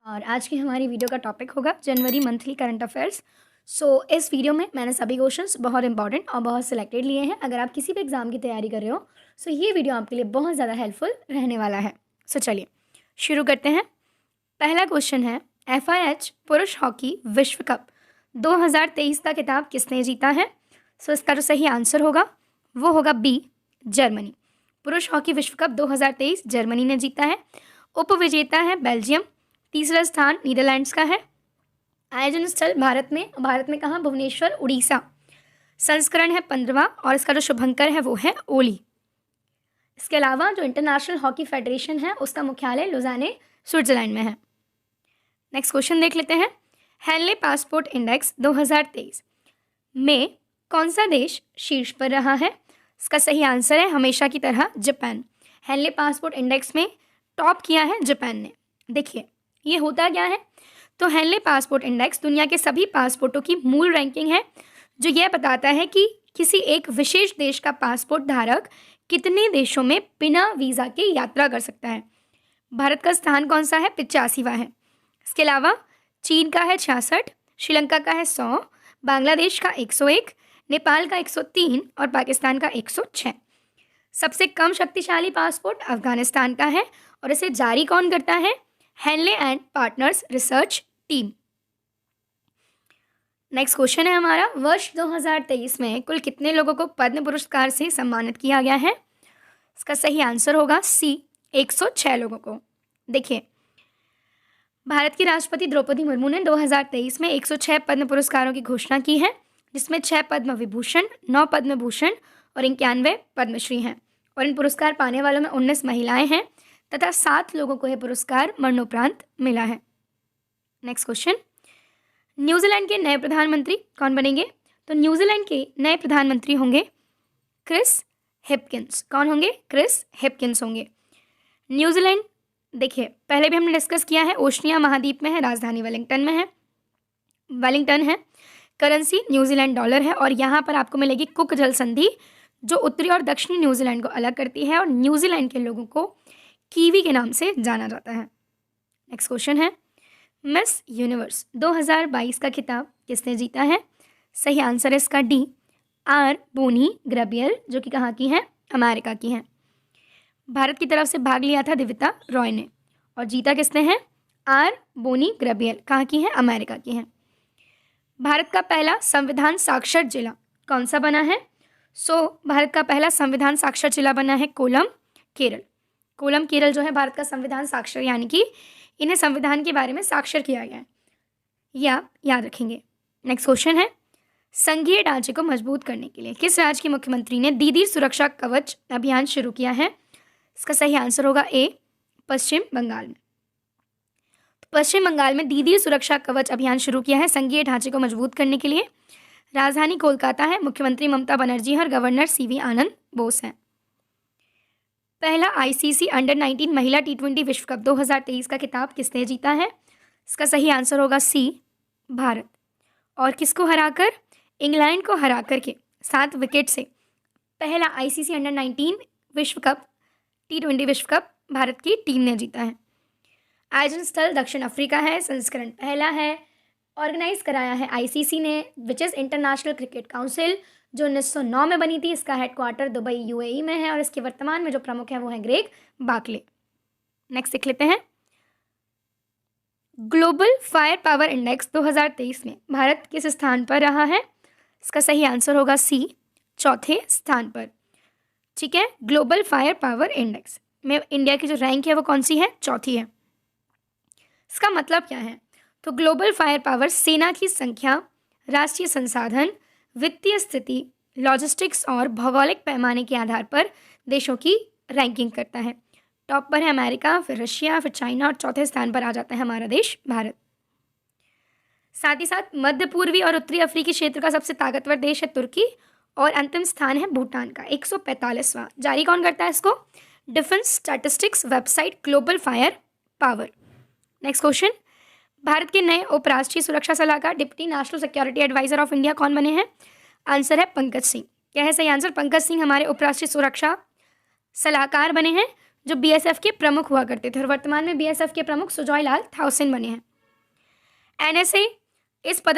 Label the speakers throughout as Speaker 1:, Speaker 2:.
Speaker 1: और आज की हमारी वीडियो का टॉपिक होगा जनवरी मंथली करंट अफेयर्स। इस वीडियो में मैंने सभी क्वेश्चंस बहुत इंपॉर्टेंट और बहुत सिलेक्टेड लिए हैं। अगर आप किसी भी एग्जाम की तैयारी कर रहे हो ये वीडियो आपके लिए बहुत ज़्यादा हेल्पफुल रहने वाला है। चलिए शुरू करते हैं। पहला क्वेश्चन है, FIH पुरुष हॉकी विश्व कप 2023 का खिताब किसने जीता है? इसका जो सही आंसर होगा वो होगा बी, जर्मनी। पुरुष हॉकी विश्व कप 2023 जर्मनी ने जीता है। उपविजेता है बेल्जियम। तीसरा स्थान नीदरलैंड्स का है। आयोजन स्थल भारत में कहाँ? भुवनेश्वर, उड़ीसा। संस्करण है 15वां और इसका जो शुभंकर है वो है ओली। इसके अलावा जो इंटरनेशनल हॉकी फेडरेशन है उसका मुख्यालय लुज़ाने, स्विट्जरलैंड में है। नेक्स्ट क्वेश्चन देख लेते हैं। हेनले पासपोर्ट इंडेक्स 2023 में कौन सा देश शीर्ष पर रहा है? इसका सही आंसर है हमेशा की तरह जापान। हेनले पासपोर्ट इंडेक्स में टॉप किया है जापान ने। देखिए ये होता क्या है, तो हेनले पासपोर्ट इंडेक्स दुनिया के सभी पासपोर्टों की मूल रैंकिंग है जो यह बताता है कि किसी एक विशेष देश का पासपोर्ट धारक कितने देशों में बिना वीज़ा के यात्रा कर सकता है। भारत का स्थान कौन सा है? 85वां है। इसके अलावा चीन का है 66, श्रीलंका का है 100, बांग्लादेश का 101, नेपाल का 103 और पाकिस्तान का 106। सबसे कम शक्तिशाली पासपोर्ट अफगानिस्तान का है और इसे जारी कौन करता है? Henley and partners research team. Next question है हमारा, वर्ष 2023 में कुल कितने लोगों को पद्म पुरस्कार से सम्मानित किया गया है? इसका सही आंसर होगा सी, 106 लोगों को। देखिए भारत की राष्ट्रपति द्रौपदी मुर्मू ने 2023 में 106 पद्म पुरस्कारों की घोषणा की है, जिसमें 6 पद्म विभूषण, 9 पद्म भूषण और 91 पद्मश्री हैं। और इन पुरस्कार पाने वालों में 19 महिलाएं हैं तथा 7 लोगों को यह पुरस्कार मरणोपरांत मिला है। नेक्स्ट क्वेश्चन, न्यूजीलैंड के नए प्रधानमंत्री कौन बनेंगे? तो न्यूजीलैंड के नए प्रधानमंत्री होंगे क्रिस हिपकिंस। कौन होंगे? क्रिस हिपकिंस होंगे। न्यूजीलैंड देखिए पहले भी हमने डिस्कस किया है, ओशनिया महाद्वीप में है, राजधानी वेलिंगटन है। करेंसी न्यूजीलैंड डॉलर है और यहाँ पर आपको मिलेगी कुक जल संधि जो उत्तरी और दक्षिणी न्यूजीलैंड को अलग करती है और न्यूजीलैंड के लोगों को कीवी के नाम से जाना जाता है। नेक्स्ट क्वेश्चन है, मिस यूनिवर्स 2022 का खिताब किसने जीता है? सही आंसर है इसका डी, आर बोनी ग्रेबियल, जो कि कहाँ की है? अमेरिका की है। भारत की तरफ से भाग लिया था दिविता रॉय ने और जीता किसने है? R Bonney Gabriel. कहाँ की है? अमेरिका की है। भारत का पहला संविधान साक्षर जिला कौन सा बना है? भारत का पहला संविधान साक्षर जिला बना है कोलम, केरल। कोलम केरल जो है भारत का संविधान साक्षर, यानी कि इन्हें संविधान के बारे में साक्षर किया गया है, यह आप याद रखेंगे। नेक्स्ट क्वेश्चन है, संघीय ढांचे को मजबूत करने के लिए किस राज्य के मुख्यमंत्री ने दीदी सुरक्षा कवच अभियान शुरू किया है? इसका सही आंसर होगा ए, पश्चिम बंगाल में। पश्चिम बंगाल में दीदी सुरक्षा कवच अभियान शुरू किया है संघीय ढांचे को मजबूत करने के लिए। राजधानी कोलकाता है, मुख्यमंत्री ममता बनर्जी और गवर्नर CV आनंद बोस हैं। पहला ICC अंडर-19 महिला T20 विश्व कप 2023 का खिताब किसने जीता है? इसका सही आंसर होगा सी, भारत। और किसको हराकर? इंग्लैंड को हराकर के 7 विकेट से पहला ICC अंडर-19 विश्व कप T20 विश्व कप भारत की टीम ने जीता है। आयोजन स्थल दक्षिण अफ्रीका है। संस्करण पहला है। ऑर्गेनाइज कराया है ICC ने, which is international cricket council, जो 1909 में बनी थी। इसका हेडक्वार्टर दुबई UAE में है और इसके वर्तमान में जो प्रमुख है वो है ग्रेग बाकले। नेक्स्ट देख लेते हैं, ग्लोबल फायर पावर इंडेक्स 2023 में भारत किस स्थान पर रहा है? इसका सही आंसर होगा सी, चौथे स्थान पर। ठीक है, ग्लोबल फायर पावर इंडेक्स में इंडिया की जो रैंक है वो कौन सी है? चौथी है। इसका मतलब क्या है? तो ग्लोबल फायर पावर सेना की संख्या, राष्ट्रीय संसाधन, वित्तीय स्थिति, लॉजिस्टिक्स और भौगोलिक पैमाने के आधार पर देशों की रैंकिंग करता है। टॉप पर है अमेरिका, फिर रशिया, फिर चाइना और चौथे स्थान पर आ जाता है हमारा देश भारत। साथ ही साथ मध्य पूर्वी और उत्तरी अफ्रीकी क्षेत्र का सबसे ताकतवर देश है तुर्की और अंतिम स्थान है भूटान का 145वां। जारी कौन करता है इसको? Defence statistics website global fire power. Next question, भारत के नए उपराष्ट्रीय सुरक्षा सलाहकार deputy national security adviser of India कौन बने हैं? आंसर है पंकज सिंह। क्या है सही आंसर? पंकज सिंह हमारे उपराष्ट्रीय सुरक्षा सलाहकार बने हैं जो बीएसएफ के प्रमुख हुआ करते थे और वर्तमान में बीएसएफ के प्रमुख सुजॉय लाल थाउसेन बने हैं। एनएसए इस पद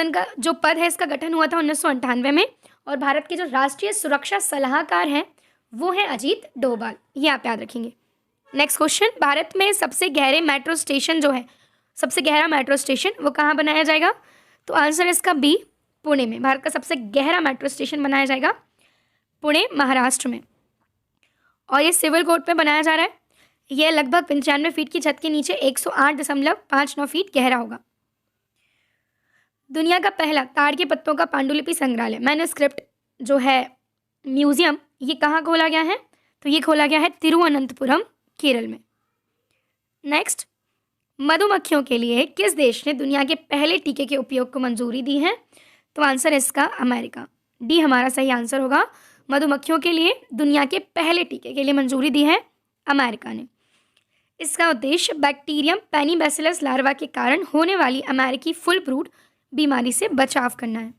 Speaker 1: है इसका गठन हुआ था 1998 में और भारत के जो राष्ट्रीय सुरक्षा सलाहकार हैं वो हैं अजीत डोभाल, ये आप याद रखेंगे। नेक्स्ट क्वेश्चन, भारत में सबसे गहरा मेट्रो स्टेशन वो कहाँ बनाया जाएगा? तो आंसर इसका बी, पुणे में। भारत का सबसे गहरा मेट्रो स्टेशन बनाया जाएगा पुणे, महाराष्ट्र में। और ये सिविल कोड पे बनाया जा रहा है। यह लगभग 95 फीट की छत के नीचे 108.59 फीट गहरा होगा। दुनिया का पहला ताड़ के पत्तों का पांडुलिपि संग्रहालय मैन्युस्क्रिप्ट जो है म्यूजियम, ये कहाँ खोला गया है? तो ये खोला गया है तिरुवनंतपुरम, केरल में। नेक्स्ट, मधुमक्खियों के लिए किस देश ने दुनिया के पहले टीके के उपयोग को मंजूरी दी है? तो आंसर इसका अमेरिका, डी हमारा सही आंसर होगा। मधुमक्खियों के लिए दुनिया के पहले टीके के लिए मंजूरी दी है अमेरिका ने। इसका उद्देश्य बैक्टीरियम पेनिबैसिलस लार्वा के कारण होने वाली अमेरिकी फुल ब्रूड बीमारी से बचाव करना है।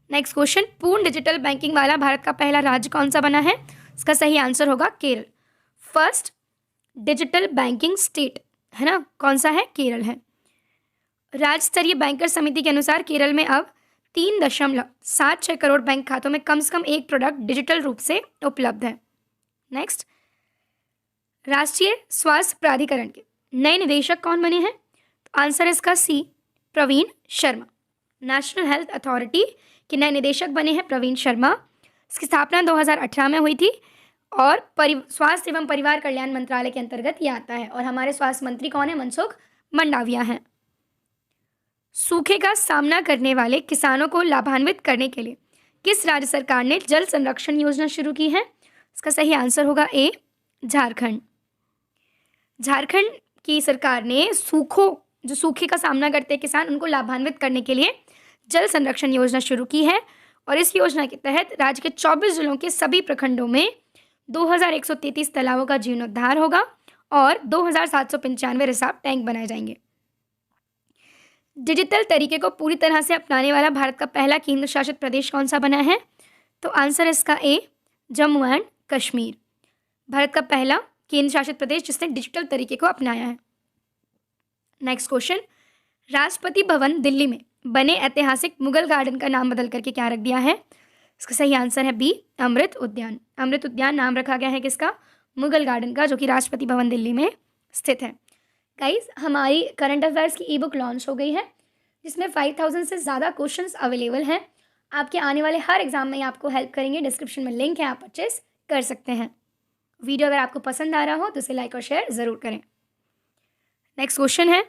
Speaker 1: नेक्स्ट क्वेश्चन, पूर्ण डिजिटल बैंकिंग वाला भारत का पहला राज्य कौन सा बना है? इसका सही आंसर होगा Kerala. First digital banking state है ना, कौन सा है? केरल है। राज्य स्तरीय बैंकर समिति के अनुसार केरल में अब 3.76 करोड़ बैंक खातों में कम से कम एक प्रोडक्ट डिजिटल रूप से उपलब्ध है। नेक्स्ट, राष्ट्रीय स्वास्थ्य प्राधिकरण के नए निदेशक कौन बने हैं? तो आंसर इसका C, Praveen Sharma. National Health Authority के नए निदेशक बने हैं प्रवीण शर्मा। इसकी स्थापना 2018 में हुई थी और स्वास्थ्य एवं परिवार कल्याण मंत्रालय के अंतर्गत ये आता है। और हमारे स्वास्थ्य मंत्री कौन है? मनसुख मंडाविया हैं। सूखे का सामना करने वाले किसानों को लाभान्वित करने के लिए किस राज्य सरकार ने जल संरक्षण योजना शुरू की है? इसका सही आंसर होगा ए, झारखंड। झारखंड की सरकार ने सूखे का सामना करते हैं किसान, उनको लाभान्वित करने के लिए जल संरक्षण योजना शुरू की है। और इस योजना के तहत राज्य के 24 जिलों के सभी प्रखंडों में 2133 तालाबों का जीर्णोद्धार होगा और 2795 रिसाव टैंक बनाए जाएंगे। डिजिटल तरीके को पूरी तरह से अपनाने वाला भारत का पहला केंद्र शासित प्रदेश कौन सा बना है? तो आंसर इसका ए, जम्मू एंड कश्मीर। भारत का पहला केंद्र शासित प्रदेश जिसने डिजिटल तरीके को अपनाया है। नेक्स्ट क्वेश्चन, राष्ट्रपति भवन दिल्ली में बने ऐतिहासिक मुगल गार्डन का नाम बदल करके क्या रख दिया है? इसका सही आंसर है बी, अमृत उद्यान। अमृत उद्यान नाम रखा गया है किसका? मुगल गार्डन का, जो कि राष्ट्रपति भवन दिल्ली में स्थित है। गाइज, हमारी करंट अफेयर्स की ई बुक लॉन्च हो गई है जिसमें 5000 से ज़्यादा क्वेश्चंस अवेलेबल हैं। आपके आने वाले हर एग्जाम में आपको हेल्प करेंगे। डिस्क्रिप्शन में लिंक है, आप परचेस कर सकते हैं। वीडियो अगर आपको पसंद आ रहा हो तो इसे लाइक और शेयर ज़रूर करें। नेक्स्ट क्वेश्चन है,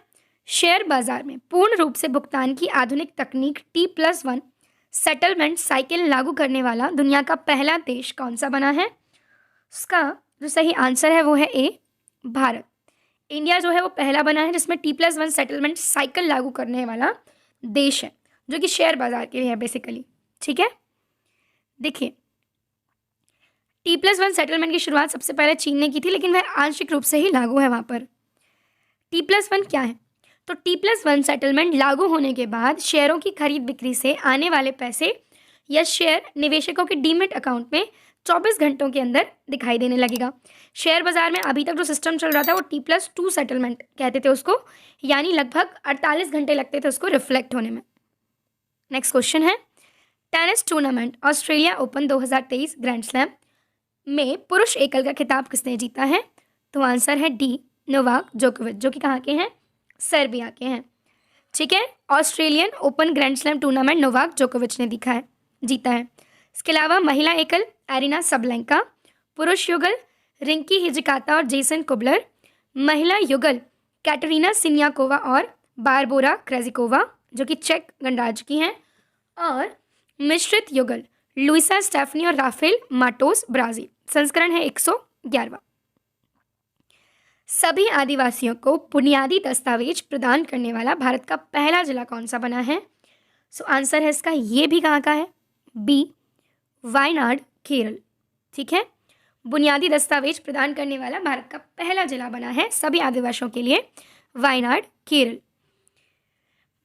Speaker 1: शेयर बाजार में पूर्ण रूप से भुगतान की आधुनिक तकनीक T+1 सेटलमेंट साइकिल लागू करने वाला दुनिया का पहला देश कौन सा बना है? उसका जो सही आंसर है वो है ए, भारत। इंडिया जो है वो पहला बना है जिसमें T+1 सेटलमेंट साइकिल लागू करने वाला देश है, जो कि शेयर बाजार के लिए है बेसिकली। ठीक है, देखिए T+1 सेटलमेंट की शुरुआत सबसे पहले चीन ने की थी, लेकिन वह आंशिक रूप से ही लागू है वहाँ पर। T+1 क्या है? तो T+1 सेटलमेंट लागू होने के बाद शेयरों की खरीद बिक्री से आने वाले पैसे या शेयर निवेशकों के डीमेट अकाउंट में 24 घंटों के अंदर दिखाई देने लगेगा। शेयर बाजार में अभी तक जो सिस्टम चल रहा था वो T+2 सेटलमेंट कहते थे उसको, यानी लगभग 48 घंटे लगते थे उसको रिफ्लेक्ट होने में। नेक्स्ट क्वेश्चन है, tennis tournament Australia open 2023 grand slam में पुरुष एकल का खिताब किसने जीता है? तो आंसर है डी, नोवाक जोकोविच, जो कि कहाँ के हैं? सर्बिया के हैं। ठीक है, Australian open grand slam tournament Novak जोकोविच ने जीता है। इसके अलावा महिला एकल एरिना सबलेंका, पुरुष युगल रिंकी हिजिकाता और जेसन कुबलर, महिला युगल कैटरीना सिन्याकोवा और बारबोरा क्रेजिकोवा, जो कि चेक गणराज्य की हैं, और मिश्रित युगल लुइसा स्टेफनी और राफेल माटोस, ब्राज़ील। संस्करण है 111वां। सभी आदिवासियों को बुनियादी दस्तावेज प्रदान करने वाला भारत का पहला जिला कौन सा बना है? सो आंसर है इसका ये भी कहाँ का है? बी, वायनाड, केरल। ठीक है, बुनियादी दस्तावेज प्रदान करने वाला भारत का पहला जिला बना है सभी आदिवासियों के लिए, वायनाड, केरल।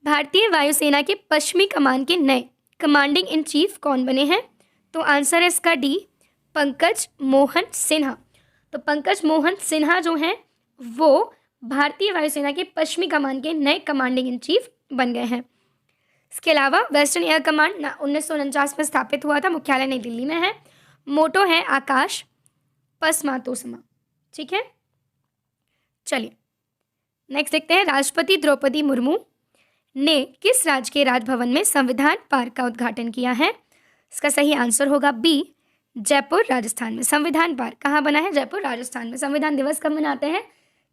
Speaker 1: भारतीय वायुसेना के पश्चिमी कमान के नए कमांडिंग इन चीफ कौन बने हैं? तो आंसर है इसका डी, पंकज मोहन सिन्हा, तो पंकज मोहन सिन्हा जो हैं वो भारतीय वायुसेना के पश्चिमी कमान के नए कमांडिंग इन चीफ बन गए हैं। इसके अलावा वेस्टर्न एयर कमांड 1949 में स्थापित हुआ था, मुख्यालय नई दिल्ली में है। मोटो है आकाश पसमातोसमा। ठीक है, चलिए नेक्स्ट देखते हैं। राष्ट्रपति द्रौपदी मुर्मू ने किस राज्य के राजभवन में संविधान पार्क का उद्घाटन किया है? इसका सही आंसर होगा बी, जयपुर राजस्थान में। संविधान पार्क कहाँ बना है? जयपुर राजस्थान में। संविधान दिवस कब मनाते हैं?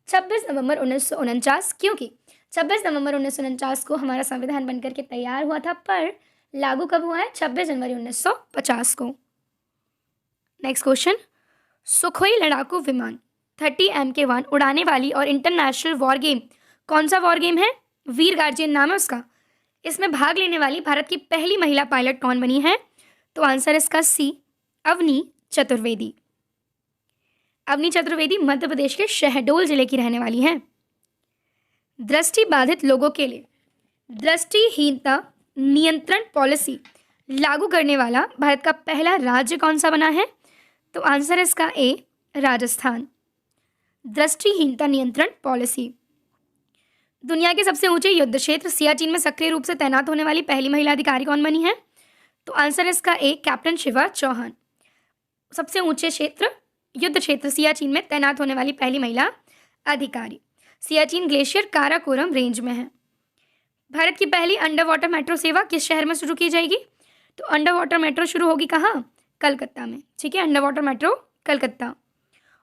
Speaker 1: 26 नवंबर 1949, क्योंकि 26 नवंबर 1949 को हमारा संविधान बनकर के तैयार हुआ था, पर लागू कब हुआ है? 26 जनवरी 1950 को। नेक्स्ट क्वेश्चन, सुखोई लड़ाकू विमान 30 MK1 उड़ाने वाली और इंटरनेशनल वॉर गेम, कौन सा वॉर गेम है? वीर गार्जियन नाम है उसका। इसमें भाग लेने वाली भारत की पहली महिला पायलट कौन बनी है? तो आंसर इसका सी, अवनी चतुर्वेदी। अवनी चतुर्वेदी मध्य प्रदेश के शहडोल जिले की रहने वाली हैं। दृष्टि बाधित लोगों के लिए दृष्टिहीनता नियंत्रण पॉलिसी लागू करने वाला भारत का पहला राज्य कौन सा बना है? तो आंसर इसका ए, राजस्थान। दृष्टिहीनता नियंत्रण पॉलिसी। दुनिया के सबसे ऊंचे युद्ध क्षेत्र सियाचिन में सक्रिय रूप से तैनात होने वाली पहली महिला अधिकारी कौन बनी है? तो आंसर इसका ए, कैप्टन शिवा चौहान। सबसे ऊंचे क्षेत्र युद्ध क्षेत्र सियाचिन में तैनात होने वाली पहली महिला अधिकारी। सियाचिन ग्लेशियर काराकोरम रेंज में है। भारत की पहली अंडर वाटर मेट्रो सेवा किस शहर में शुरू की जाएगी? तो अंडर वाटर मेट्रो शुरू होगी कहाँ? कलकत्ता में। ठीक है, अंडर वाटर मेट्रो कलकत्ता।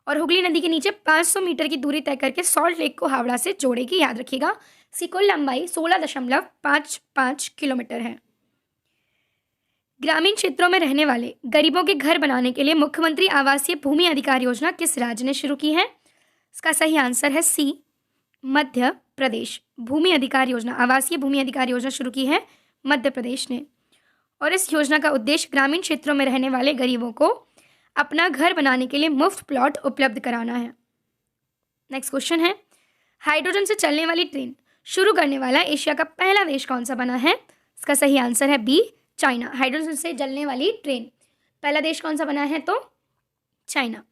Speaker 1: और हुगली नदी के नीचे 500 मीटर की दूरी तय करके सॉल्ट लेक को हावड़ा से जोड़ेगी। याद रखिएगा, इसकी कुल लंबाई 16.55 किलोमीटर है। ग्रामीण क्षेत्रों में रहने वाले गरीबों के घर बनाने के लिए मुख्यमंत्री आवासीय भूमि अधिकार योजना किस राज्य ने शुरू की है? इसका सही आंसर है सी, मध्य प्रदेश। भूमि अधिकार योजना, आवासीय भूमि अधिकार योजना शुरू की है मध्य प्रदेश ने। और इस योजना का उद्देश्य ग्रामीण क्षेत्रों में रहने वाले गरीबों को अपना घर बनाने के लिए मुफ्त प्लॉट उपलब्ध कराना है। नेक्स्ट क्वेश्चन है, हाइड्रोजन से चलने वाली ट्रेन शुरू करने वाला एशिया का पहला देश कौन सा बना है? इसका सही आंसर है बी, चाइना। हाइड्रोजन से चलने वाली ट्रेन पहला देश कौन सा बना है? तो चाइना।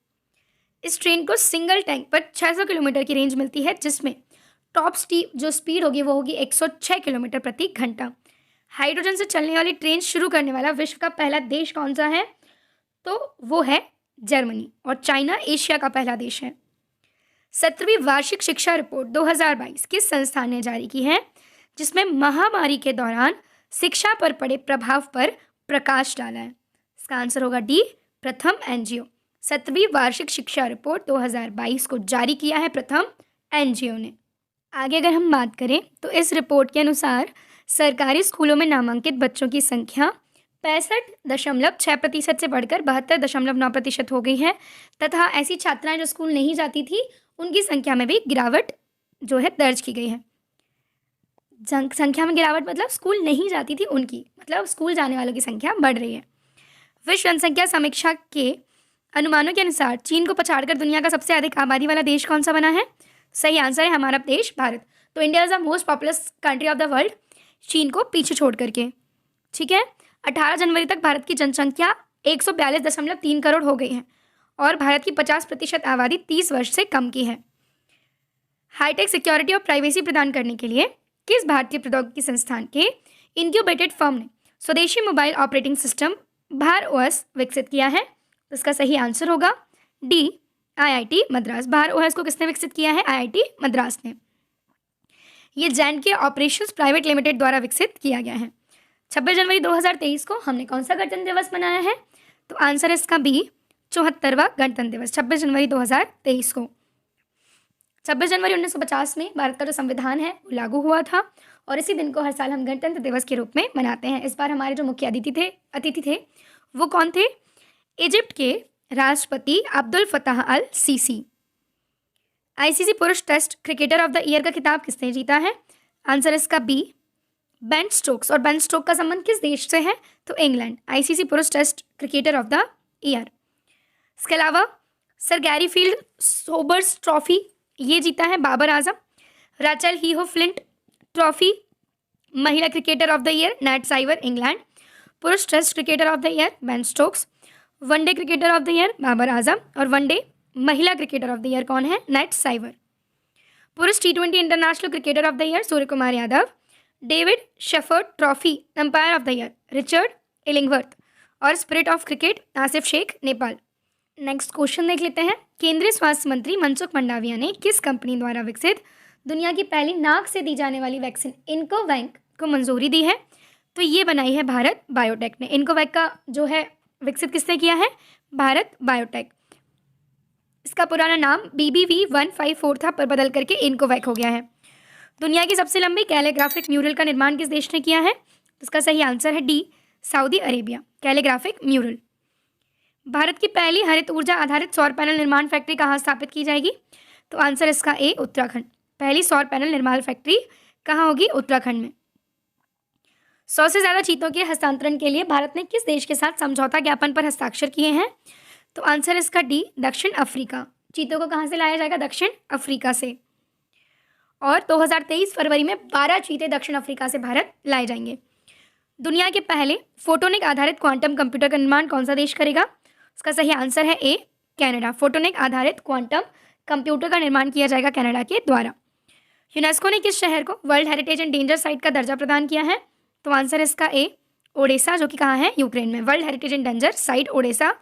Speaker 1: इस ट्रेन को सिंगल टैंक पर 600 किलोमीटर की रेंज मिलती है, जिसमें टॉप जो स्पीड होगी वो होगी 106 किलोमीटर प्रति घंटा। हाइड्रोजन से चलने वाली ट्रेन शुरू करने वाला विश्व का पहला देश कौन सा है? तो वो है जर्मनी। और चाइना एशिया का पहला देश है। 17वीं वार्षिक शिक्षा रिपोर्ट 2022 किस संस्थान ने जारी की है, जिसमें महामारी के दौरान शिक्षा पर पड़े प्रभाव पर प्रकाश डाला है? इसका आंसर होगा डी, प्रथम एनजीओ। 17वीं वार्षिक शिक्षा रिपोर्ट 2022 को जारी किया है प्रथम एनजीओ ने। आगे अगर हम बात करें तो इस रिपोर्ट के अनुसार सरकारी स्कूलों में नामांकित बच्चों की संख्या 65.6% से बढ़कर 72.9% हो गई है, तथा ऐसी छात्राएं जो स्कूल नहीं जाती थी उनकी संख्या में भी गिरावट जो है दर्ज की गई है। संख्या में गिरावट मतलब स्कूल नहीं जाती थी उनकी, मतलब स्कूल जाने वालों की संख्या बढ़ रही है। विश्व जनसंख्या समीक्षा के अनुमानों के अनुसार चीन को पछाड़कर दुनिया का सबसे अधिक आबादी वाला देश कौन सा बना है? सही आंसर है हमारा देश भारत। तो India is the most populous country of the world, चीन को पीछे छोड़ करके। ठीक है, 18 जनवरी तक भारत की जनसंख्या 142.3 करोड़ हो गई है और भारत की 50% आबादी 30 वर्ष से कम की है। हाईटेक सिक्योरिटी और प्राइवेसी प्रदान करने के लिए किस भारतीय प्रौद्योगिकी संस्थान के इनक्यूबेटेड फर्म ने स्वदेशी मोबाइल ऑपरेटिंग सिस्टम भार ओएस विकसित किया है? तो इसका सही आंसर होगा डी, आईआईटी मद्रास। भार ओएस को किसने विकसित किया है? आईआईटी मद्रास ने। ये J&K ऑपरेशंस प्राइवेट लिमिटेड द्वारा विकसित किया गया है। 26 जनवरी 2023 को हमने कौन सा गणतंत्र दिवस मनाया है? तो आंसर इसका बी, 74वां गणतंत्र दिवस। 26 जनवरी 2023 को 26 जनवरी 1950 में भारत का जो संविधान है वो लागू हुआ था और इसी दिन को हर साल हम गणतंत्र दिवस के रूप में मनाते हैं। इस बार हमारे जो मुख्य अतिथि थे वो कौन थे? इजिप्ट के राष्ट्रपति Abdel Fattah al Sisi. ICC पुरुष test cricketer of the year का खिताब किसने जीता है? आंसर इसका बी, बेन स्टोक्स। और बेन स्टोक का संबंध किस देश से है? तो इंग्लैंड। आईसीसी पुरुष test cricketer of the year. इसके अलावा sir Garfield Sobers trophy ये जीता है Babar Azam. Rachael Heyhoe Flint trophy महिला cricketer of the year Nat Sciver England. पुरुष test cricketer of the year Ben Stokes. One day cricketer of the year Babar Azam और one day महिला cricketer of the year कौन है? Nat Sciver. पुरुष T20 international cricketer of the year Surya Kumar Yadav. David Shepherd Trophy umpire of the year Richard Illingworth. और spirit of cricket Asif Sheikh Nepal. Next question देख लेते हैं। केंद्रीय स्वास्थ्य मंत्री मनसुख मंडाविया ने किस कंपनी द्वारा विकसित दुनिया की पहली नाक से दी जाने वाली वैक्सीन इनकोवैक को मंजूरी दी है? तो ये बनाई है भारत बायोटेक ने। इनकोवैक का जो है विकसित किसने किया है? भारत बायोटेक। इसका पुराना नाम BBV154 था, पर बदल करके इनकोवैक हो गया है। दुनिया की सबसे लंबी कैलीग्राफिक म्यूरल का निर्माण किस देश ने किया है? इसका सही आंसर है D, Saudi Arabia. Calligraphic mural. Bharat की पहली हरित ऊर्जा आधारित सौर पैनल निर्माण फैक्ट्री कहाँ स्थापित की जाएगी? तो आंसर इसका ए, उत्तराखंड। पहली सौर पैनल निर्माण फैक्ट्री कहाँ होगी? उत्तराखंड में। 100 से ज़्यादा चीतों के हस्तांतरण के लिए भारत ने किस देश के साथ समझौता ज्ञापन पर हस्ताक्षर किए हैं? तो आंसर इसका डी, दक्षिण अफ्रीका। चीतों को कहाँ से लाया जाएगा? दक्षिण अफ्रीका से। और 2023 फरवरी में 12 चीते दक्षिण अफ्रीका से भारत लाए जाएंगे। दुनिया के पहले फोटोनिक आधारित क्वांटम कंप्यूटर का निर्माण कौन सा देश करेगा? इसका सही आंसर है ए, कनाडा। फोटोनिक आधारित क्वांटम कंप्यूटर का निर्माण किया जाएगा कनाडा के द्वारा। यूनेस्को ने किस शहर को world heritage and danger site का दर्जा प्रदान किया है? तो आंसर इसका ए, ओडेसा, जो कि कहाँ है? यूक्रेन में। World heritage and danger site Odesa,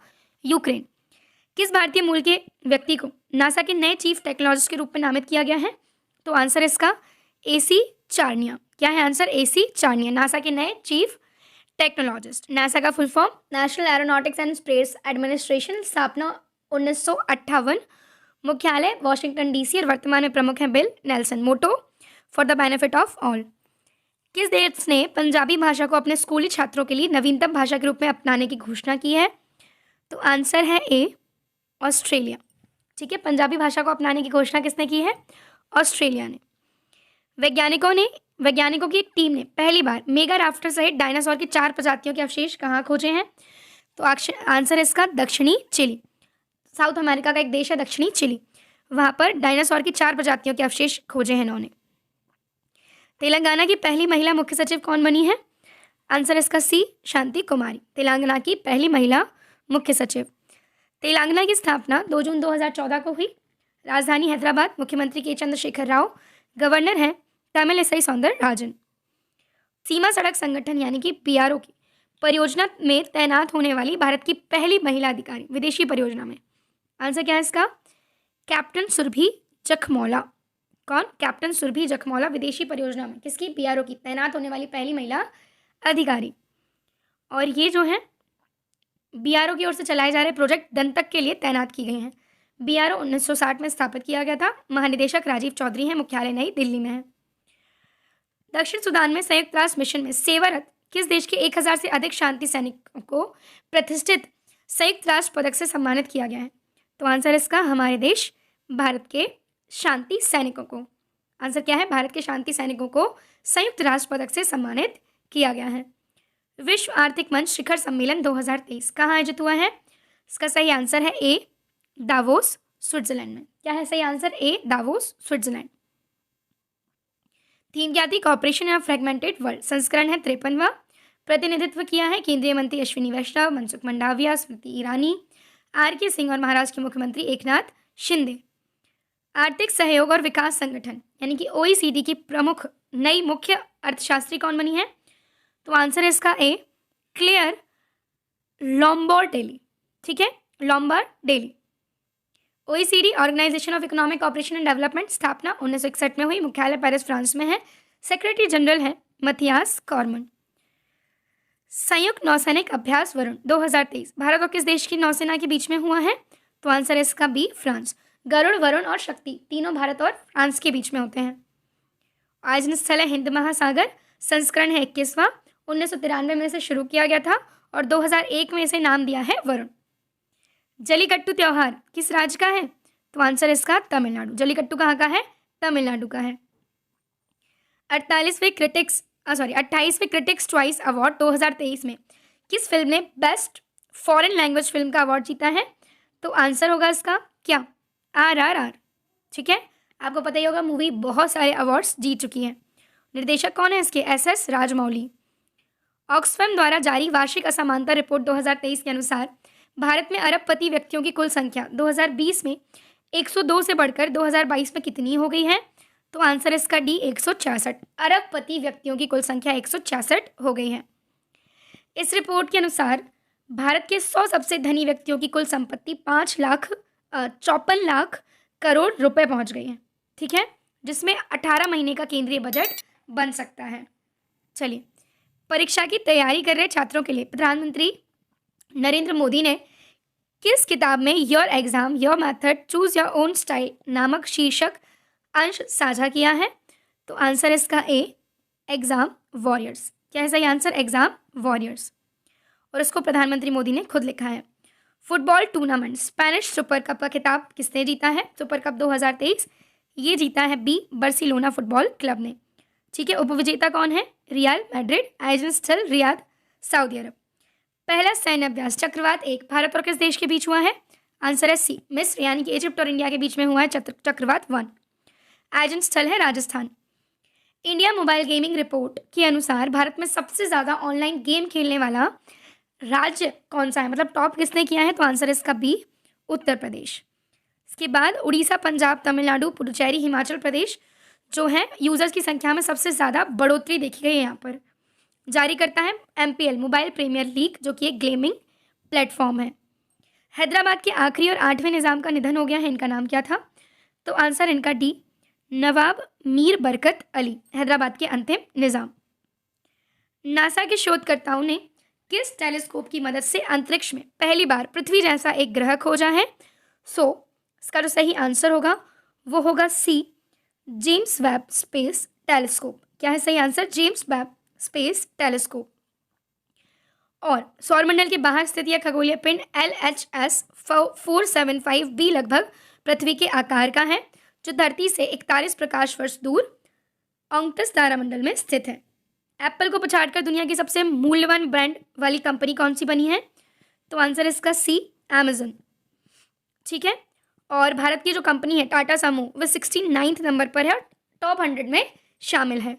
Speaker 1: Ukraine. किस भारतीय मूल के व्यक्ति को नासा के नए चीफ टेक्नोलॉजिस्ट के रूप में नामित किया गया है? तो आंसर इसका AC चार्निया। क्या है आंसर? AC चार्निया, नासा के नए चीफ टेक्नोलॉजिस्ट। नासा का full form national aeronautics and space administration. स्थापना 1958। मुख्यालय वॉशिंगटन DC और वर्तमान में प्रमुख हैं Bill Nelson. Motto for the benefit of all. किस देश ने पंजाबी भाषा को अपने स्कूली छात्रों के लिए नवीनतम भाषा के रूप में अपनाने की घोषणा की है? तो आंसर है ए, ऑस्ट्रेलिया। ठीक है, पंजाबी भाषा को अपनाने की घोषणा किसने की है? ऑस्ट्रेलिया ने। वैज्ञानिकों की एक टीम ने पहली बार मेगा राफ्टर सहित डायनासोर की 4 प्रजातियों के अवशेष कहाँ खोजे हैं? तो आंसर इसका दक्षिणी चिली। साउथ अमेरिका का एक देश है दक्षिणी चिली, वहाँ पर डायनासोर की 4 प्रजातियों के अवशेष खोजे हैं इन्होंने। तेलंगाना की पहली महिला मुख्य सचिव कौन बनी है? आंसर इसका सी, शांति कुमारी। तेलंगाना की पहली महिला मुख्य सचिव। तेलंगाना की स्थापना 2 जून 2014 को हुई। राजधानी हैदराबाद। मुख्यमंत्री के चंद्रशेखर राव। गवर्नर हैं तमिलिसाई सौंदरराजन। सीमा सड़क संगठन यानी कि PRO की परियोजना में तैनात होने वाली भारत की पहली महिला अधिकारी विदेशी परियोजना में। आंसर क्या है इसका? कैप्टन सुरभि जखमौला। कौन? कैप्टन सुरभि जखमौला विदेशी परियोजना में किसकी? PRO की तैनात होने वाली पहली महिला अधिकारी। और ये जो है BRO की ओर से चलाए जा रहे प्रोजेक्ट दंतक के लिए तैनात की गई हैं। BRO 1960 में स्थापित किया गया था। महानिदेशक राजीव चौधरी हैं। मुख्यालय नई दिल्ली में है। दक्षिण सूडान में संयुक्त राष्ट्र मिशन में सेवारत किस देश के 1000 से अधिक शांति सैनिकों को प्रतिष्ठित संयुक्त राष्ट्र पदक से सम्मानित किया गया है? तो आंसर इसका हमारे देश भारत के शांति सैनिकों को। आंसर क्या है? भारत के शांति सैनिकों को संयुक्त राष्ट्र पदक से सम्मानित किया गया है। विश्व आर्थिक मंच शिखर सम्मेलन 2023 कहाँ आयोजित हुआ है? इसका सही आंसर है ए, दावोस, स्विट्जरलैंड में। क्या है सही आंसर? ए, दावोस, स्विट्जरलैंड। थीम क्या थी? कॉपरेशन या फ्रेगमेंटेड वर्ल्ड। संस्करण है 53वां। प्रतिनिधित्व किया है केंद्रीय मंत्री अश्विनी वैष्णव, मनसुख मंडाविया, स्मृति ईरानी, RK सिंह और महाराष्ट्र के मुख्यमंत्री एकनाथ शिंदे। आर्थिक सहयोग और विकास संगठन यानी कि OECD की प्रमुख नई मुख्य अर्थशास्त्री कौन बनी है? तो आंसर है इसका ए, क्लेयर लोम्बार्डेली। ठीक है, Lombardelli. OECD organisation of economic cooperation and development स्थापना 1961 में हुई। मुख्यालय पेरिस फ्रांस में है। सेक्रेटरी जनरल है मथियास कॉर्मन। संयुक्त नौसैनिक अभ्यास वरुण 2023 भारत और किस देश की नौसेना के बीच में हुआ है? तो आंसर है इसका बी, फ्रांस। गरुड़, वरुण और शक्ति तीनों भारत और फ्रांस के बीच में होते हैं। आयोजन स्थल है हिंद महासागर। संस्करण है 21वां। 1993 में इसे शुरू किया गया था और 2001 में इसे नाम दिया है वरुण। जलीकट्टू त्योहार किस राज्य का है? तो आंसर इसका तमिलनाडु। जलीकट्टू कहाँ का है? तमिलनाडु का है। 28वें क्रिटिक्स चॉइस अवार्ड 2023 में किस फिल्म ने बेस्ट फॉरेन लैंग्वेज फिल्म का अवार्ड जीता है? तो आंसर होगा इसका क्या? RRR। ठीक है, आपको पता ही होगा मूवी बहुत सारे अवार्ड्स जीत चुकी है। निर्देशक कौन है इसके? SS राजमौली। ऑक्सफैम द्वारा जारी वार्षिक असमानता रिपोर्ट 2023 के अनुसार भारत में अरबपति व्यक्तियों की कुल संख्या 2020 में 102 से बढ़कर 2022 में कितनी हो गई है? तो आंसर इसका डी 166। अरबपति व्यक्तियों की कुल संख्या 166 हो गई है। इस रिपोर्ट के अनुसार भारत के 100 सबसे धनी व्यक्तियों की कुल संपत्ति 5,54,00,000 करोड़ रुपए पहुंच गई है। ठीक है, जिसमें 18 महीने का केंद्रीय बजट बन सकता है। चलिए, परीक्षा की तैयारी कर रहे छात्रों के लिए प्रधानमंत्री नरेंद्र मोदी ने किस किताब में your exam your method choose your own style नामक शीर्षक अंश साझा किया है? तो आंसर इसका ए एग्जाम वॉरियर्स। क्या है सही आंसर? Exam warriors. और इसको प्रधानमंत्री मोदी ने खुद लिखा है। Football tournament Spanish super cup का खिताब किसने जीता है? सुपर कप 2023 ये जीता है बी बार्सिलोना फुटबॉल क्लब ने। ठीक है, उपविजेता कौन है? रियल मैड्रिड, आयोजन स्थल रियाद, सऊदी अरब। पहला सैन्य अभ्यास चक्रवात 1 भारत और किस देश के बीच हुआ है? आंसर है सी मिस्र यानी कि इजिप्ट और इंडिया के बीच में हुआ है चक्रवात 1। आयोजन स्थल है Rajasthan. India mobile gaming report के अनुसार भारत में सबसे ज़्यादा ऑनलाइन गेम खेलने वाला राज्य कौन सा है? मतलब टॉप किसने किया है? तो आंसर इसका बी उत्तर प्रदेश। इसके बाद उड़ीसा, पंजाब, तमिलनाडु, पुडुचेरी, हिमाचल प्रदेश जो है यूजर्स की संख्या में सबसे ज़्यादा बढ़ोतरी देखी गई है। यहाँ पर जारी करता है MPL मोबाइल प्रीमियर लीग जो कि एक गेमिंग प्लेटफॉर्म है। हैदराबाद के आखिरी और 8वें निज़ाम का निधन हो गया है, इनका नाम क्या था? तो आंसर इनका डी नवाब मीर बरकत अली, हैदराबाद के अंतिम निज़ाम। नासा के शोधकर्ताओं ने किस टेलीस्कोप की मदद से अंतरिक्ष में पहली बार पृथ्वी जैसा एक ग्रह खोजा है? इसका जो सही आंसर होगा वो होगा C James Webb space telescope. क्या है सही answer? James Webb space telescope. और सौरमंडल के बाहर स्थित यह खगोलीय पिंड LHS 475b लगभग पृथ्वी के आकार का है, जो धरती से 41 प्रकाश वर्ष दूर ओंकटस तारामंडल में स्थित है। एप्पल को पछाड़कर दुनिया की सबसे मूल्यवान ब्रांड वाली कंपनी कौन सी बनी है? तो आंसर इसका सी अमेज़न। ठीक है, और भारत की जो कंपनी है टाटा समूह वह 69 नंबर पर है और टॉप 100 में शामिल है।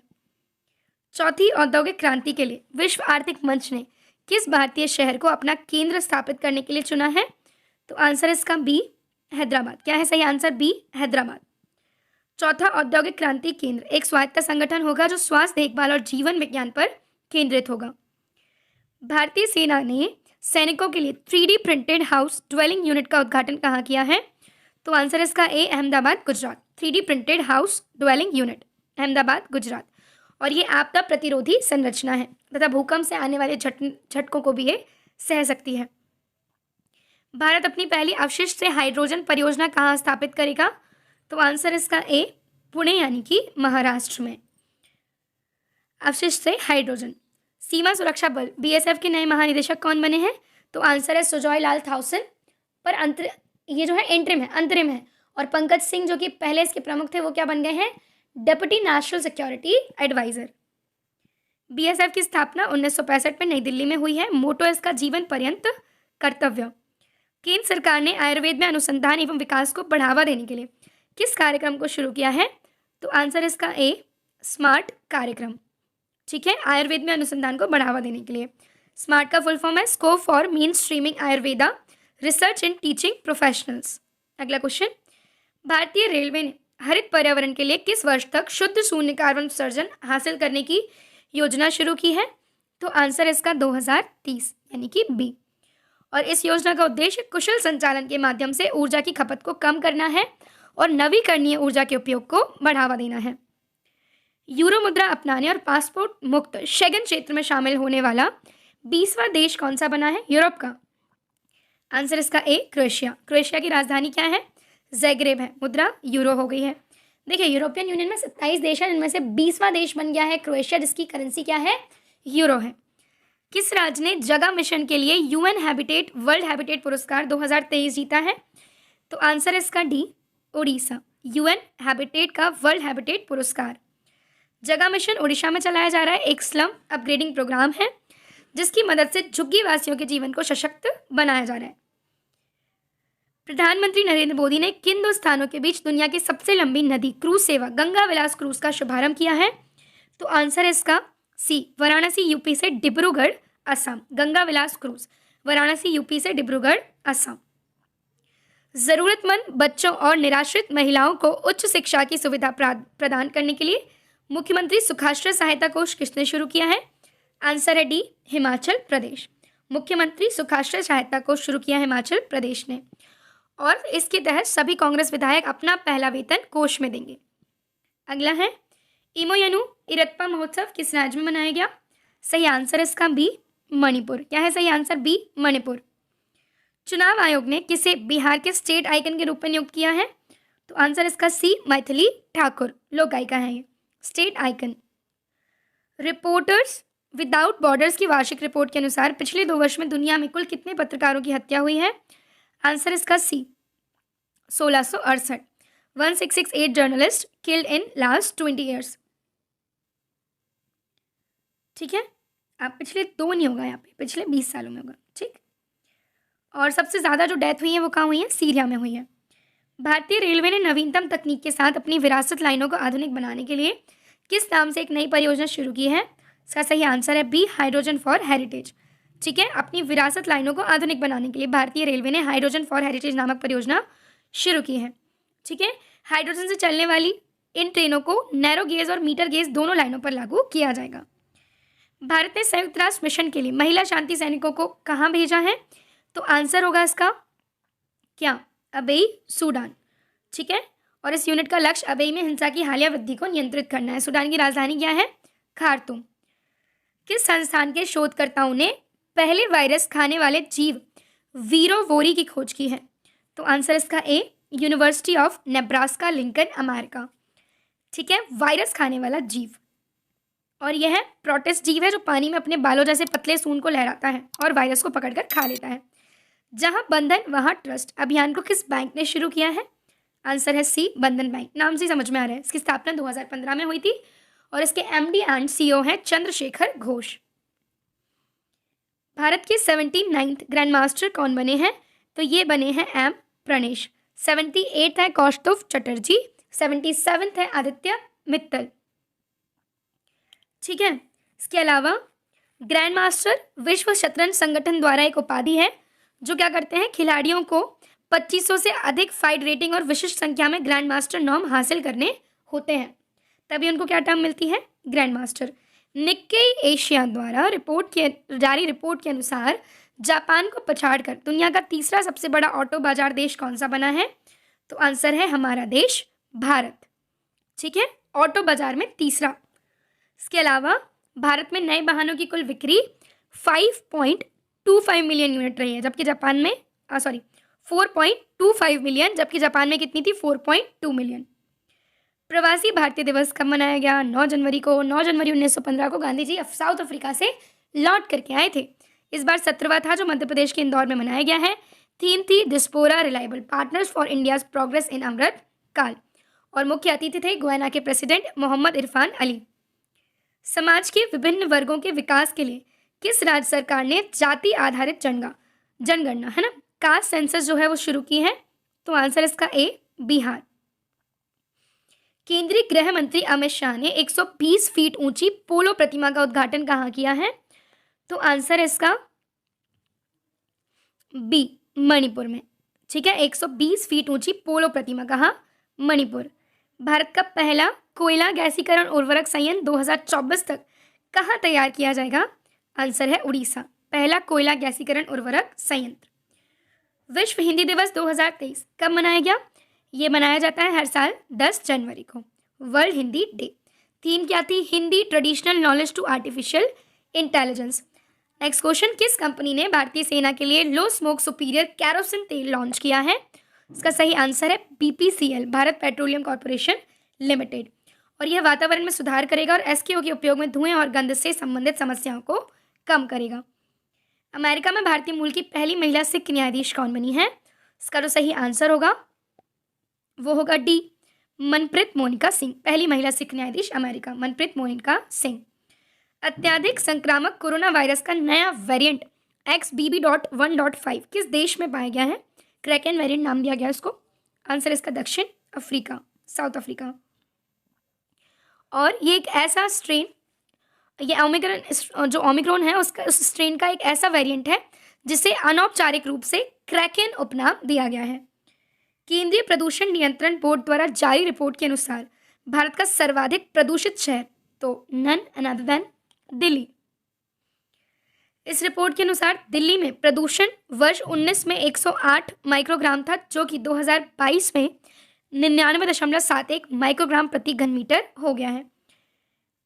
Speaker 1: चौथी औद्योगिक क्रांति के लिए विश्व आर्थिक मंच ने किस भारतीय शहर को अपना केंद्र स्थापित करने के लिए चुना है? तो आंसर इसका बी हैदराबाद। क्या है सही आंसर? बी हैदराबाद। चौथा औद्योगिक क्रांति केंद्र एक स्वायत्त संगठन होगा जो स्वास्थ्य देखभाल और जीवन विज्ञान पर केंद्रित होगा। भारतीय सेना ने सैनिकों के लिए 3D printed house dwelling unit का उद्घाटन कहाँ किया है? तो आंसर इसका A Ahmedabad Gujarat. 3D printed house dwelling unit Ahmedabad Gujarat. और ये आपदा प्रतिरोधी संरचना है तथा भूकंप से आने वाले झटकों को भी ये सह सकती है। भारत अपनी पहली अवशिष्ट से हाइड्रोजन परियोजना कहाँ स्थापित करेगा? तो आंसर इसका ए पुणे यानी कि महाराष्ट्र में। अवशिष्ट से हाइड्रोजन। सीमा सुरक्षा बल BSF के नए महानिदेशक कौन बने हैं? तो आंसर है सुजॉय लाल थाउसेन। पर ये जो है अंतरिम है। और पंकज सिंह जो कि पहले इसके प्रमुख थे वो क्या बन गए हैं? Deputy national security adviser. BSF की स्थापना 1965 में नई दिल्ली में हुई है। मोटो इसका जीवन पर्यंत कर्तव्य। केंद्र सरकार ने आयुर्वेद में अनुसंधान एवं विकास को बढ़ावा देने के लिए किस कार्यक्रम को शुरू किया है? तो आंसर इसका ए स्मार्ट कार्यक्रम। ठीक है, आयुर्वेद में अनुसंधान को बढ़ावा देने के लिए। स्मार्ट का फुल फॉर्म है scope for main streaming Ayurveda research and teaching professionals. अगला क्वेश्चन, भारतीय रेलवे ने हरित पर्यावरण के लिए किस वर्ष तक शुद्ध शून्य कार्बन उत्सर्जन हासिल करने की योजना शुरू की है? तो आंसर इसका 2030 यानी कि बी। और इस योजना का उद्देश्य कुशल संचालन के माध्यम से ऊर्जा की खपत को कम करना है और नवीकरणीय ऊर्जा के उपयोग को बढ़ावा देना है। यूरो मुद्रा अपनाने और पासपोर्ट मुक्त शेंगन क्षेत्र में शामिल होने वाला 20वां देश कौन सा बना है यूरोप का? आंसर इसका ए क्रोएशिया। क्रोएशिया की राजधानी क्या है? ज़ैग्रेब है। मुद्रा यूरो हो गई है। देखिए, यूरोपियन यूनियन में 27 देश हैं, जिनमें से 20वां देश बन गया है क्रोएशिया, जिसकी करेंसी क्या है? यूरो है। किस राज्य ने जगह मिशन के लिए UN हैबिटेट वर्ल्ड हैबिटेट पुरस्कार 2023 जीता है? तो आंसर इसका डी उड़ीसा। UN हैबिटेट का वर्ल्ड हैबिटेट पुरस्कार। जगह मिशन उड़ीसा में चलाया जा रहा है। एक स्लम अपग्रेडिंग प्रोग्राम है जिसकी मदद से झुग्गी वासियों के जीवन को सशक्त बनाया जा रहा है। प्रधानमंत्री नरेंद्र मोदी ने किन दो स्थानों के बीच दुनिया की सबसे लंबी नदी क्रूज सेवा गंगा विलास क्रूज का शुभारंभ किया है? तो आंसर इसका सी वाराणसी UP से डिब्रूगढ़ असम। गंगा विलास क्रूज वाराणसी यूपी से, डिब्रूगढ़ असम। जरूरतमंद बच्चों और निराश्रित महिलाओं को उच्च शिक्षा की सुविधा प्रदान करने के लिए मुख्यमंत्री सुखाश्रय सहायता कोष किसने शुरू किया है? आंसर है डी, हिमाचल प्रदेश। मुख्यमंत्री सुखाश्रय सहायता कोष शुरू किया हिमाचल प्रदेश ने, और इसके तहत सभी कांग्रेस विधायक अपना पहला वेतन कोष में देंगे। अगला है इमोयनु इरप्पा महोत्सव किस राज्य में मनाया गया? सही आंसर इसका बी, मणिपुर। क्या है सही आंसर? बी, मणिपुर। चुनाव आयोग ने किसे बिहार के स्टेट आइकन के रूप में नियुक्त किया है? तो आंसर इसका सी, मैथिली ठाकुर। लोक गायिका है ये, state icon. Reporters without borders की वार्षिक रिपोर्ट के अनुसार पिछले 2 वर्ष में दुनिया में कुल कितने पत्रकारों की हत्या हुई है? आंसर इसका सी, 1668। 1668 journalist killed in last 20 years. ठीक है, आप पिछले 2 नहीं होगा, यहाँ पे पिछले 20 सालों में होगा। ठीक, और सबसे ज़्यादा जो डेथ हुई है वो कहाँ हुई है? सीरिया में हुई है। भारतीय रेलवे ने नवीनतम तकनीक के साथ अपनी विरासत लाइनों को आधुनिक बनाने के लिए किस नाम से एक नई परियोजना शुरू की है? इसका सही आंसर है बी, हाइड्रोजन फॉर हेरिटेज। ठीक है, अपनी विरासत लाइनों को आधुनिक बनाने के लिए भारतीय रेलवे ने हाइड्रोजन फॉर हेरिटेज नामक परियोजना शुरू की है। ठीक है, हाइड्रोजन से चलने वाली इन ट्रेनों को नैरो गेज और मीटर गेज दोनों लाइनों पर लागू किया जाएगा। भारत ने संयुक्त राष्ट्र मिशन के लिए महिला शांति सैनिकों को कहाँ भेजा है? तो आंसर होगा इसका क्या? Abyei, Sudan. ठीक है, और इस यूनिट का लक्ष्य अबेई में हिंसा की हालिया वृद्धि को नियंत्रित करना है। सूडान की राजधानी क्या है? खार्तूम। किस संस्थान के शोधकर्ताओं ने पहले वायरस खाने वाले जीव वीरोवोरी की खोज की है? तो आंसर इसका A, university of Nebraska Lincoln, America. ठीक है, वायरस खाने वाला जीव, और यह प्रोटिस्ट जीव है जो पानी में अपने बालों जैसे पतले सून को लहराता है और वायरस को पकड़कर खा लेता है। जहां बंधन वहां ट्रस्ट अभियान को किस बैंक ने शुरू किया है? आंसर है सी, बंधन बैंक। नाम से समझ में आ रहा है, इसकी स्थापना 2015 में हुई थी और इसके एमडी एंड सीईओ हैं चंद्रशेखर घोष। भारत के 79th ग्रैंड मास्टर कौन बने हैं? तो ये बने हैं एम प्रणेश। 78 है कौस्तुभ चटर्जी, 77 है आदित्य मित्तल। ठीक है, इसके अलावा ग्रैंड मास्टर विश्व शतरंज संगठन द्वारा एक उपाधि है जो क्या करते हैं? खिलाड़ियों को 2500 से अधिक फाइट रेटिंग और विशिष्ट संख्या में ग्रैंड मास्टर नॉर्म हासिल करने होते हैं, तभी उनको क्या टर्म मिलती है? Grand master. निक्केई एशिया द्वारा जारी रिपोर्ट के अनुसार जापान को पछाड़कर दुनिया का तीसरा सबसे बड़ा ऑटो बाजार देश कौन सा बना है? तो आंसर है हमारा देश भारत। ठीक है, ऑटो बाजार में तीसरा। इसके अलावा भारत में नए वाहनों की कुल बिक्री 5.25 मिलियन यूनिट रही है, जबकि जापान में 4.25 मिलियन, जबकि जापान में कितनी थी? 4.2 मिलियन। प्रवासी भारतीय दिवस कब मनाया गया? 9 जनवरी को। 9 जनवरी 1915 को गांधी जी साउथ अफ्रीका से लौट करके आए थे। इस बार 17वां था जो मध्य प्रदेश के इंदौर में मनाया गया है। थीम थी diaspora reliable partners for India's progress in Amrit Kaal, और मुख्य अतिथि थे गुयाना के प्रेसिडेंट मोहम्मद इरफान अली। समाज के विभिन्न वर्गों के विकास के लिए किस राज्य सरकार ने जाति आधारित जनगणना है ना, कास्ट सेंसस जो है वो शुरू की है? तो आंसर इसका ए, बिहार। केंद्रीय गृह मंत्री अमित शाह ने 120 फीट ऊंची पोलो प्रतिमा का उद्घाटन कहाँ किया है? तो आंसर इसका बी, मणिपुर में। ठीक है, 120 फीट ऊंची पोलो प्रतिमा कहाँ? मणिपुर। भारत का पहला कोयला गैसीकरण उर्वरक संयंत्र 2024 तक कहाँ तैयार किया जाएगा? आंसर है उड़ीसा, पहला कोयला गैसीकरण उर्वरक संयंत्र। विश्व हिंदी दिवस 2023 कब मनाया गया? ये मनाया जाता है हर साल 10 जनवरी को, वर्ल्ड हिंदी डे। थीम क्या थी? हिंदी traditional knowledge to artificial intelligence. Next question, किस कंपनी ने भारतीय सेना के लिए लो स्मोक सुपीरियर कैरोसिन तेल लॉन्च किया है? इसका सही आंसर है BPCL, Bharat petroleum corporation limited, और यह वातावरण में सुधार करेगा और SKO के उपयोग में धुएं और गंध से संबंधित समस्याओं को कम करेगा। अमेरिका में भारतीय मूल की पहली महिला सिख न्यायाधीश कौन बनी है? इसका जो सही आंसर होगा वो होगा डी, मनप्रीत मोनिका सिंह, पहली महिला सिख न्यायाधीश अमेरिका, मनप्रीत मोनिका सिंह। अत्याधिक संक्रामक कोरोना वायरस का नया वेरिएंट XBB.1.5 किस देश में पाया गया है? क्रैकन वेरिएंट नाम दिया गया इसको। आंसर इसका दक्षिण अफ्रीका, साउथ अफ्रीका। और ये एक ऐसा स्ट्रेन, ये ओमिक्रॉन जो ओमिक्रॉन है उसका, उस स्ट्रेन का एक ऐसा वेरिएंट है जिसे अनौपचारिक रूप से क्रैकेन उपनाम दिया गया है। केंद्रीय प्रदूषण नियंत्रण बोर्ड द्वारा जारी रिपोर्ट के अनुसार भारत का सर्वाधिक प्रदूषित शहर तो नन अनदर देन दिल्ली। इस रिपोर्ट के अनुसार दिल्ली में प्रदूषण वर्ष 19 में 108 माइक्रोग्राम था, जो कि 2022 में 99.71 माइक्रोग्राम प्रति घन मीटर हो गया है।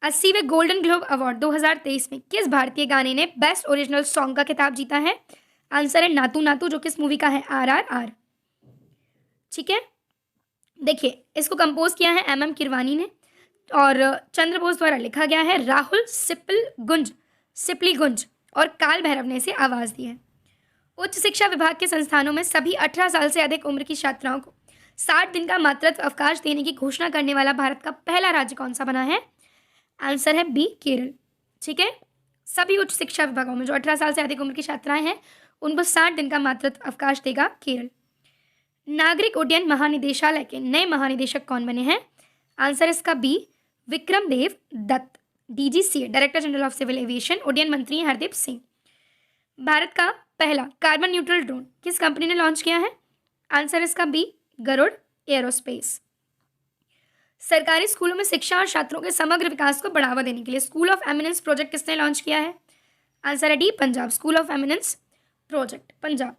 Speaker 1: 80वें गोल्डन ग्लोब अवार्ड 2023 में किस भारतीय गाने ने बेस्ट ओरिजिनल सॉन्ग का खिताब जीता है? आंसर है नातू नातू, जो किस मूवी का है? RRR। ठीक है, देखिए इसको कंपोज किया है MM किरवानी ने और चंद्र बोस द्वारा लिखा गया है। राहुल सिपली गुंज और काल भैरव ने इसे आवाज़ दी है। उच्च शिक्षा विभाग के संस्थानों में सभी 18 साल से अधिक उम्र की छात्राओं को 60 दिन का मातृत्व अवकाश देने की घोषणा करने वाला भारत का पहला राज्य कौन सा बना है? आंसर है B, केरल। ठीक है, सभी उच्च शिक्षा विभागों में जो 18 साल से अधिक उम्र की छात्राएं हैं उनको 60 दिन का मातृत्व अवकाश देगा केरल। नागरिक उड्डयन महानिदेशालय के नए महानिदेशक कौन बने हैं? आंसर इसका B, Vikram Dev Dutt. DGCA, director general of civil aviation. उड्डयन मंत्री हैं हरदीप सिंह। भारत का पहला कार्बन न्यूट्रल ड्रोन किस कंपनी ने लॉन्च किया है? आंसर इसका B, गरुड़ एरोस्पेस। सरकारी स्कूलों में शिक्षा और छात्रों के समग्र विकास को बढ़ावा देने के लिए स्कूल ऑफ एमिनेंस प्रोजेक्ट किसने लॉन्च किया है? आंसर है D, Punjab. School of eminence project, Punjab.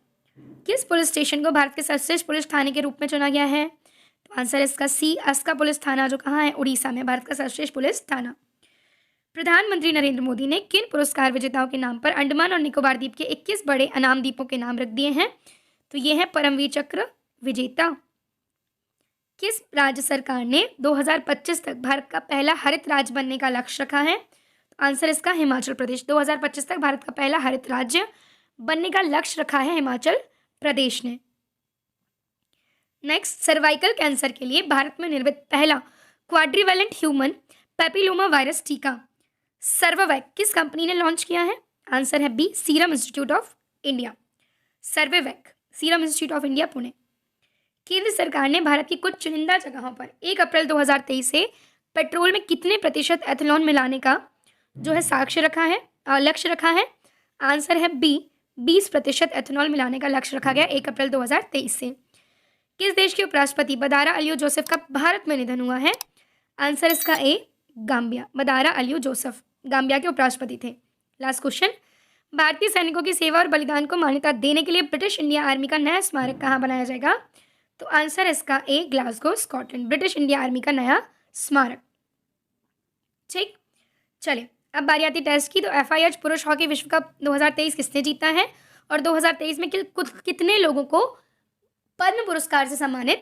Speaker 1: किस पुलिस स्टेशन को भारत के सर्वश्रेष्ठ पुलिस थाने के रूप में चुना गया है? तो आंसर इसका C, अस्का पुलिस थाना, जो कहाँ है? उड़ीसा में, भारत का सर्वश्रेष्ठ पुलिस थाना। प्रधानमंत्री नरेंद्र मोदी ने किन पुरस्कार विजेताओं के नाम पर अंडमान और निकोबार द्वीप के 21 बड़े अनाम द्वीपों के नाम रख दिए हैं? तो ये है परमवीर चक्र विजेता। किस राज्य सरकार ने 2025 तक भारत का पहला हरित राज्य बनने का लक्ष्य रखा है? तो आंसर इसका हिमाचल प्रदेश। 2025 तक भारत का पहला हरित राज्य बनने का लक्ष्य रखा है हिमाचल प्रदेश ने। नेक्स्ट, सर्वाइकल कैंसर के लिए भारत में निर्मित पहला क्वाड्रीवैलेंट ह्यूमन पेपिलोमा वायरस टीका सर्वोवैक किस कंपनी ने लॉन्च किया है? आंसर है B, Serum Institute of India. Cervavac, Serum Institute of India, Pune. केंद्र सरकार ने भारत की कुछ चुनिंदा जगहों पर 1 अप्रैल 2023 से पेट्रोल में कितने प्रतिशत एथेनॉल मिलाने का जो है लक्ष्य रखा है? आंसर है B, 20% एथेनॉल मिलाने का लक्ष्य रखा गया 1 अप्रैल 2023 से। किस देश के उपराष्ट्रपति बदारा अलियो जोसेफ का भारत में निधन हुआ है? आंसर इसका A, गाम्बिया। बदारा अलियो जोसेफ गाम्बिया के उपराष्ट्रपति थे। लास्ट क्वेश्चन, भारतीय सैनिकों की सेवा और बलिदान को मान्यता देने के लिए ब्रिटिश इंडिया आर्मी का नया स्मारक कहाँ बनाया जाएगा? तो आंसर इसका A, Glasgow, Scotland, British India army का नया स्मारक। ठीक, चलिए अब बारी आती टेस्ट की। तो FIH पुरुष हॉकी विश्व कप 2023 किसने जीता है और 2023 में कितने लोगों को पद्म पुरस्कार से सम्मानित